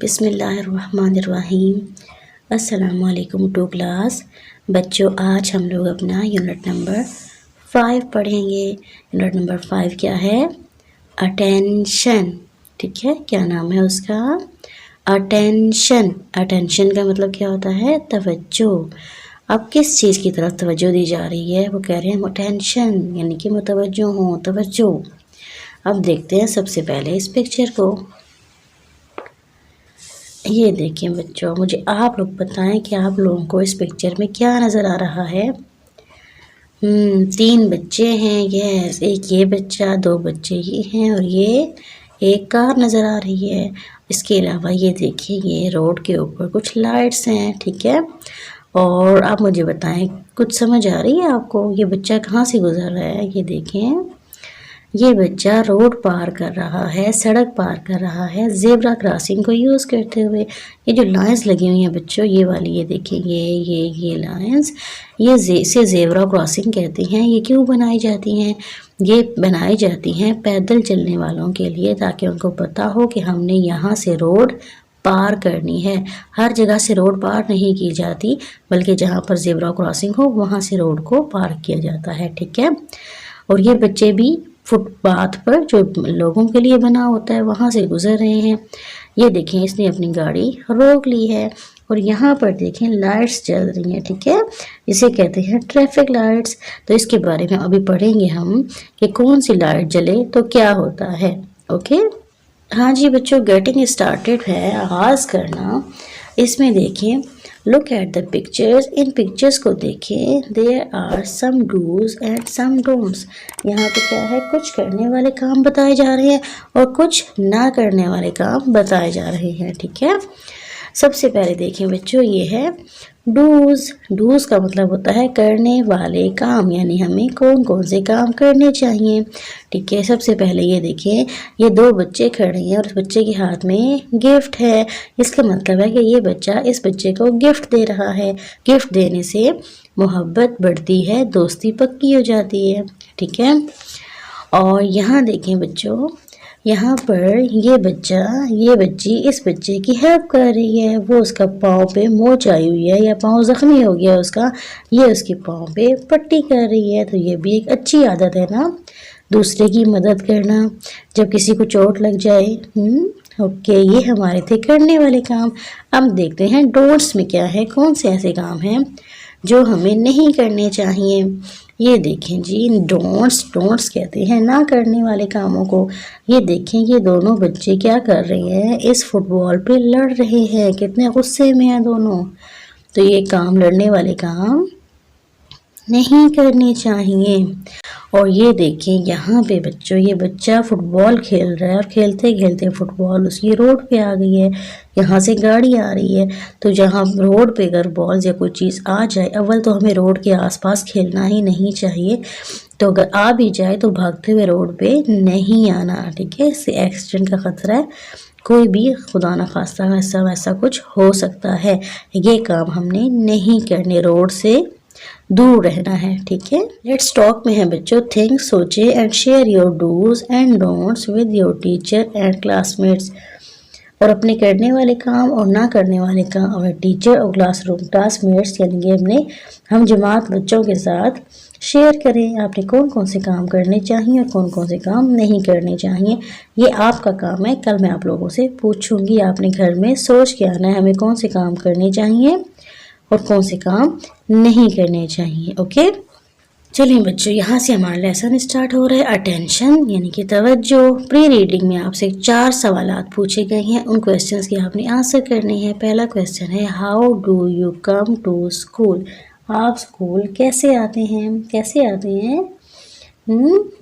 बिस्मिल्लाहिर्रहमानिर्रहीम। अस्सलामु अलैकुम टू क्लास। बच्चों, आज हम लोग अपना यूनिट नंबर 5 पढ़ेंगे। यूनिट नंबर 5 क्या है? अटेंशन। ठीक है, क्या नाम है उसका? अटेंशन। अटेंशन का मतलब क्या होता है? तवज्जो। अब किस चीज़ की तरफ तवज्जो दी जा रही है? वो कह रहे हैं अटेंशन, यानी कि मुतवज्जो हो, तवज्जो। अब देखते हैं सबसे पहले इस पिक्चर को। ये देखिए बच्चों, मुझे आप लोग बताएं कि आप लोगों को इस पिक्चर में क्या नज़र आ रहा है। 3 बच्चे हैं। यस, एक ये बच्चा, 2 बच्चे ये हैं और ये एक कार नज़र आ रही है। इसके अलावा ये देखिए, ये रोड के ऊपर कुछ लाइट्स हैं। ठीक है, और आप मुझे बताएं, कुछ समझ आ रही है आपको? ये बच्चा कहाँ से गुजर रहा है? ये देखें, ये बच्चा रोड पार कर रहा है, सड़क पार कर रहा है ज़ेब्रा क्रॉसिंग को यूज़ करते हुए। ये जो लाइंस लगी हुई हैं बच्चों, ये वाली, ये देखिए, ये लाइंस, इसे ज़ेब्रा क्रॉसिंग कहते हैं। ये क्यों बनाई जाती हैं? ये बनाई जाती हैं पैदल चलने वालों के लिए, ताकि उनको पता हो कि हमने यहाँ से रोड पार करनी है। हर जगह से रोड पार नहीं की जाती, बल्कि जहाँ पर ज़ेब्रा क्रॉसिंग हो वहाँ से रोड को पार किया जाता है। ठीक है, और ये बच्चे भी फुटपाथ पर, जो लोगों के लिए बना होता है, वहाँ से गुजर रहे हैं। ये देखें, इसने अपनी गाड़ी रोक ली है और यहाँ पर देखें लाइट्स जल रही हैं। ठीक है, इसे कहते हैं ट्रैफिक लाइट्स। तो इसके बारे में अभी पढ़ेंगे हम कि कौन सी लाइट जले तो क्या होता है। ओके, हाँ जी बच्चों, गेटिंग स्टार्टेड है, आगाज़ करना। इसमें देखें, लुक एट द पिक्चर्स। इन पिक्चर्स को देखें। There are some do's and some don'ts. यहाँ पे क्या है? कुछ करने वाले काम बताए जा रहे हैं और कुछ ना करने वाले काम बताए जा रहे हैं। ठीक है, सबसे पहले देखें बच्चों, ये है डूज। डूज का मतलब होता है करने वाले काम, यानी हमें कौन कौन से काम करने चाहिए। ठीक है, सबसे पहले ये देखें, ये 2 बच्चे खड़े हैं और उस बच्चे के हाथ में गिफ्ट है। इसका मतलब है कि ये बच्चा इस बच्चे को गिफ्ट दे रहा है। गिफ्ट देने से मोहब्बत बढ़ती है, दोस्ती पक्की हो जाती है। ठीक है, और यहाँ देखें बच्चों, यहाँ पर ये बच्ची इस बच्चे की हेल्प कर रही है। वो उसका पाँव पे मोच आई हुई है या पाँव ज़ख्मी हो गया उसका, ये उसके पाँव पे पट्टी कर रही है। तो ये भी एक अच्छी आदत है ना, दूसरे की मदद करना जब किसी को चोट लग जाए। ओके, ये हमारे थे करने वाले काम। अब देखते हैं डोंट्स में क्या है, कौन से ऐसे काम हैं जो हमें नहीं करने चाहिए। ये देखें जी, डोंट्स कहते हैं ना करने वाले कामों को। ये देखें, ये दोनों बच्चे क्या कर रहे हैं? इस फुटबॉल पे लड़ रहे हैं, कितने गुस्से में हैं दोनों। तो ये काम, लड़ने वाले काम नहीं करने चाहिए। और ये देखें, यहाँ पे बच्चों, ये बच्चा फुटबॉल खेल रहा है और खेलते खेलते फुटबॉल उसकी रोड पे आ गई है। यहाँ से गाड़ी आ रही है, तो जहाँ रोड पे अगर बॉल या कोई चीज़ आ जाए, अव्वल तो हमें रोड के आसपास खेलना ही नहीं चाहिए। तो अगर आ भी जाए तो भागते हुए रोड पे नहीं आना। ठीक है, इससे एक्सीडेंट का खतरा है, कोई भी खुदा न खास्ता वैसा कुछ हो सकता है। ये काम हमने नहीं करने, रोड से दूर रहना है। ठीक है, लेट्स टॉक में है बच्चों, थिंक, सोचे and share your do's and don'ts with your teacher and classmates. और अपने करने वाले काम और ना करने वाले काम और टीचर और क्लासमेट्स यानी कि हम जमात बच्चों के साथ शेयर करें। आपने कौन कौन से काम करने चाहिए और कौन कौन से काम नहीं करने चाहिए, ये आपका काम है। कल मैं आप लोगों से पूछूंगी, आपने घर में सोच के आना है हमें कौन से काम करने चाहिए और कौन से काम नहीं करने चाहिए। ओके, चलिए बच्चों, यहाँ से हमारा लेसन स्टार्ट हो रहा है। अटेंशन यानी कि तवज्जो। प्री रीडिंग में आपसे 4 सवालात पूछे गए हैं, उन क्वेश्चंस के आपने आंसर करने हैं। पहला क्वेश्चन है, how do you come to school? आप स्कूल कैसे आते हैं? कैसे आते हैं?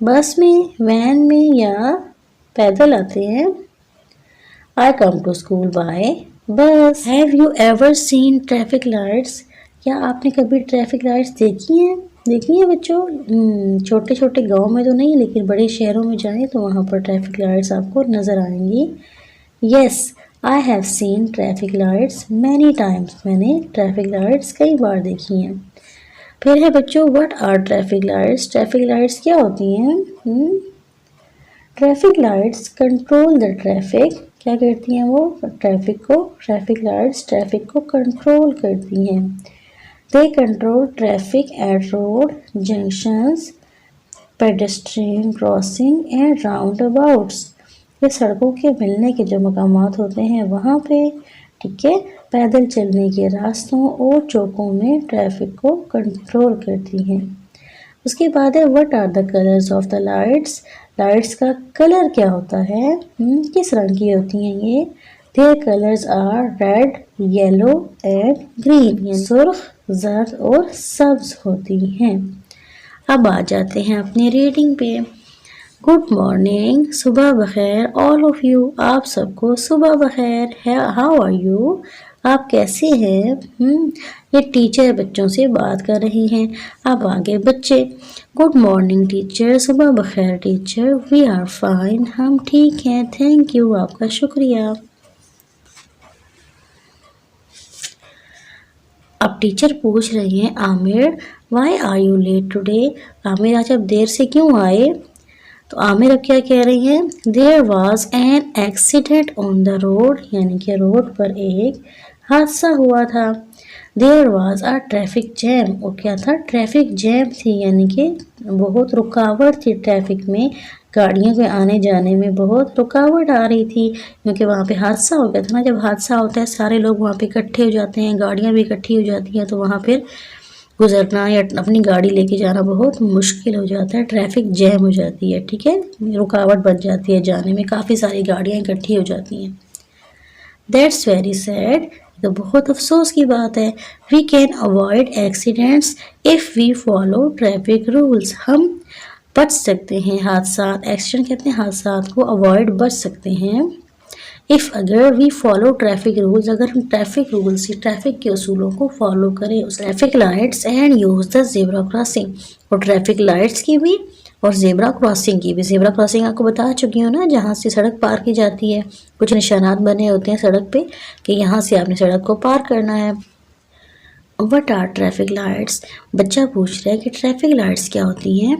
बस में, वैन में या पैदल आते हैं? आई कम टू स्कूल बाय बस। Have you ever seen traffic lights? क्या आपने कभी ट्रैफिक लाइट्स देखी हैं? देखी हैं बच्चों? छोटे छोटे गांव में तो नहीं, लेकिन बड़े शहरों में जाएं तो वहाँ पर ट्रैफिक लाइट्स आपको नज़र आएंगी। Yes, I have seen traffic lights many times. मैंने ट्रैफिक लाइट्स कई बार देखी हैं। फिर है बच्चों, what are traffic lights? Traffic lights क्या होती हैं? Traffic lights control the traffic. क्या करती हैं वो? ट्रैफिक लाइट्स ट्रैफिक को कंट्रोल करती हैं। They control traffic at road junctions, pedestrian crossing and roundabouts. ये सड़कों के मिलने के जो मकामात होते हैं वहाँ पे, ठीक है, पैदल चलने के रास्तों और चौकों में ट्रैफिक को कंट्रोल करती हैं। उसके बाद है what are the colours of the lights. Lights का कलर क्या होता है? किस रंग की होती हैं ये? Their colours are red, yellow and green. सुर्ख, जर्द और सब्ज होती हैं। अब आ जाते हैं अपनी रीडिंग पे। गुड मॉर्निंग, सुबह बखैर ऑल ऑफ यू, आप सबको सुबह बखैर है। हाउ आर यू, आप कैसे हैं? ये टीचर बच्चों से बात कर रही हैं। अब आगे बच्चे। गुड मॉर्निंग टीचर, सुबह बखैर टीचर, वी आर फाइन, हम ठीक हैं, थैंक यू, आपका शुक्रिया। अब टीचर पूछ रही हैं Aamir, why are you late today, Aamir आज आप देर से क्यों आए? तो आमिर अब क्या कह रही हैं? There was an accident on the road, यानी कि रोड पर एक हादसा हुआ था। There was a traffic jam, और क्या था? ट्रैफिक जैम थी, यानी कि बहुत रुकावट थी ट्रैफिक में, गाड़ियों के आने जाने में बहुत रुकावट आ रही थी, क्योंकि वहाँ पे हादसा हो गया था ना। जब हादसा होता है सारे लोग वहाँ पे इकट्ठे हो जाते हैं, गाड़ियाँ भी इकट्ठी हो जाती हैं, तो वहाँ फिर गुजरना या अपनी गाड़ी लेके जाना बहुत मुश्किल हो जाता है, ट्रैफिक जैम हो जाती है, ठीक है, रुकावट बन जाती है जाने में, काफ़ी सारी गाड़ियाँ इकट्ठी हो जाती हैं। दैट्स वेरी सैड, तो बहुत अफसोस की बात है। We can avoid accidents if we follow traffic rules, हम बच सकते हैं हादसा, एक्सीडेंट कहते हैं हादसा को, अवॉइड बच सकते हैं। इफ़ अगर वी फॉलो ट्रैफिक रूल्स, अगर हम ट्रैफिक रूल्स ट्रैफिक के उसूलों को फॉलो करें, उस traffic lights and use the zebra crossing, और ट्रैफिक लाइट्स की भी और ज़ेब्रा क्रॉसिंग की भी। ज़ेब्रा क्रॉसिंग आपको बता चुकी हूँ ना, जहाँ से सड़क पार की जाती है, कुछ निशानात बने होते हैं सड़क पे कि यहाँ से आपने सड़क को पार करना है। व्हाट आर ट्रैफिक लाइट्स, बच्चा पूछ रहा है कि ट्रैफिक लाइट्स क्या होती हैं।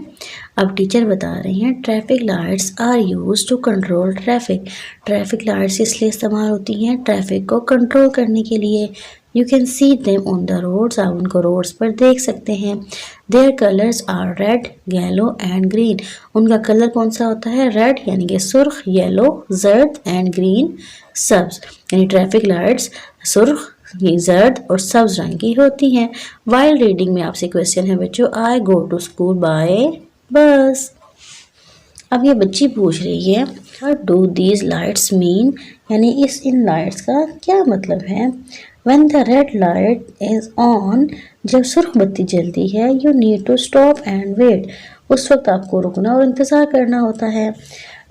अब टीचर बता रही हैं traffic lights are use to control traffic, traffic lights इसलिए इस्तेमाल होती हैं ट्रैफिक को कंट्रोल करने के लिए। You can see them on the roads, आप उनको रोड्स पर देख सकते हैं। Their colours are red, yellow and green, उनका कलर कौन सा होता है? रेड यानी कि सुर्ख, येलो जर्द एंड ग्रीन सब्ज, यानी ट्रैफिक लाइट्स सुर्ख, ये जर्द और सब्ज रंग की होती हैं। वाइल रीडिंग में आपसे क्वेश्चन है बच्चों, I go to school by bus. अब ये बच्ची पूछ रही है what do these lights mean, यानी इन लाइट्स का क्या मतलब है। When the red light is on, जब सुर्ख बत्ती जलती है, you need to stop and wait, उस वक्त आपको रुकना और इंतज़ार करना होता है।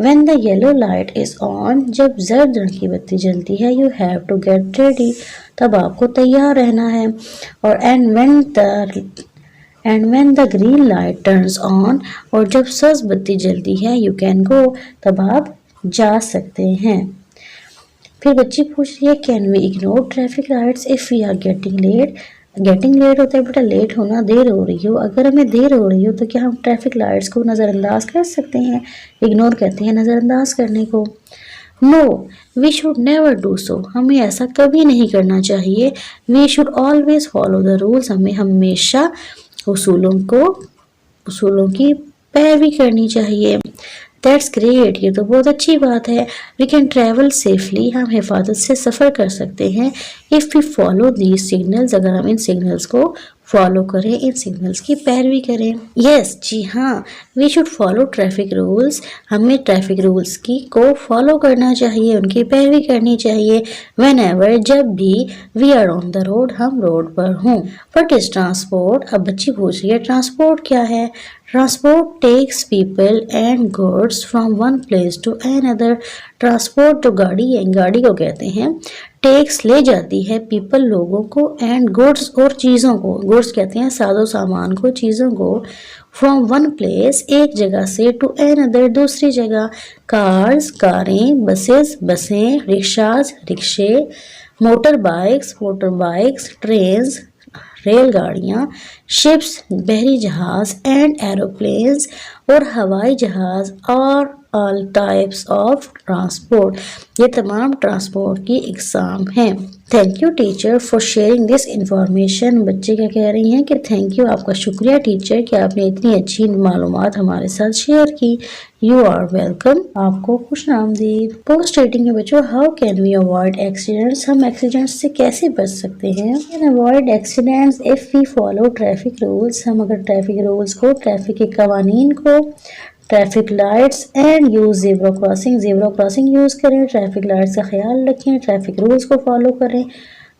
When the yellow light is on, जब जर्द रंग की बत्ती जलती है, you have to get ready, तब आपको तैयार रहना है। और when the green light turns on, और जब सब्ज बत्ती जलती है, you can go, तब आप जा सकते हैं। फिर बच्ची पूछ रही है can we ignore traffic lights if we are getting late, getting late होता है बेटा लेट होना, देर हो रही हो, अगर हमें देर हो रही हो तो क्या हम ट्रैफिक लाइट्स को नज़रअंदाज कर सकते हैं? इग्नोर कहते हैं नज़रअंदाज करने को। No we should never do so, हमें ऐसा कभी नहीं करना चाहिए। We should always follow the rules, हमें हमेशा उसूलों की पैरवी करनी चाहिए। दैट्स ग्रेट, ये तो बहुत अच्छी बात है। वी कैन ट्रैवल सेफली, हम हिफाजत से सफ़र कर सकते हैं। If we follow these signals, अगर हम इन सिग्नल्स को फॉलो करें, इन सिग्नल्स की पैरवी करें। यस जी हाँ, we should follow traffic rules, हमें ट्रैफिक रूल्स को फॉलो करना चाहिए, उनकी पैरवी करनी चाहिए। वेन एवर, जब भी, we are on the road, हम रोड पर हों। वट इज ट्रांसपोर्ट, अब बच्ची पूछ रही है ट्रांसपोर्ट क्या है। Transport takes people and goods from one place to another, transport जो गाड़ी है, गाड़ी को कहते हैं। टेक्स ले जाती है पीपल लोगों को, एंड गुड्स और चीज़ों को, गुड्स कहते हैं साजो सामान को, चीज़ों को, फ्रॉम वन प्लेस एक जगह से, टू अनदर दूसरी जगह। कार्स कारें, बसेस बसें, रिक्शाज रिक्शे, मोटर बाइक्स ट्रेन्स रेलगाड़ियाँ, शिप्स, बहरी जहाज एंड एरोप्लेन्स और हवाई जहाज और ऑल टाइप्स ऑफ ट्रांसपोर्ट। ये तमाम ट्रांसपोर्ट की एग्जाम हैं। Thank you teacher for sharing this information. बच्चे क्या कह रही हैं कि थैंक यू, आपका शुक्रिया टीचर कि आपने इतनी अच्छी मालूमात हमारे साथ शेयर की। यू आर वेलकम, आपको खुश आमदीद। पोस्ट रेटिंग के बच्चों, how can we avoid accidents, हम एक्सीडेंट्स से कैसे बच सकते हैं। Can avoid accidents if we follow traffic rules, हम अगर ट्रैफिक रूल्स को, ट्रैफिक के कवानीन को, traffic lights and use zebra crossing use करें, ट्रैफिक लाइट्स का ख्याल रखें, ट्रैफिक रूल्स को फॉलो करें,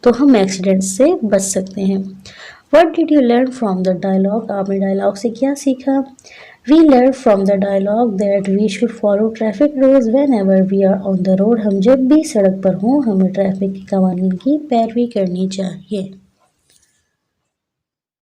तो हम एक्सीडेंट से बच सकते हैं। What did you learn from the dialogue, आपने डायलॉग से क्या सीखा। We learn from the dialogue that we should follow traffic rules whenever we are on the road, हम जब भी सड़क पर हों हमें ट्रैफिक के कवानीन की पैरवी करनी चाहिए।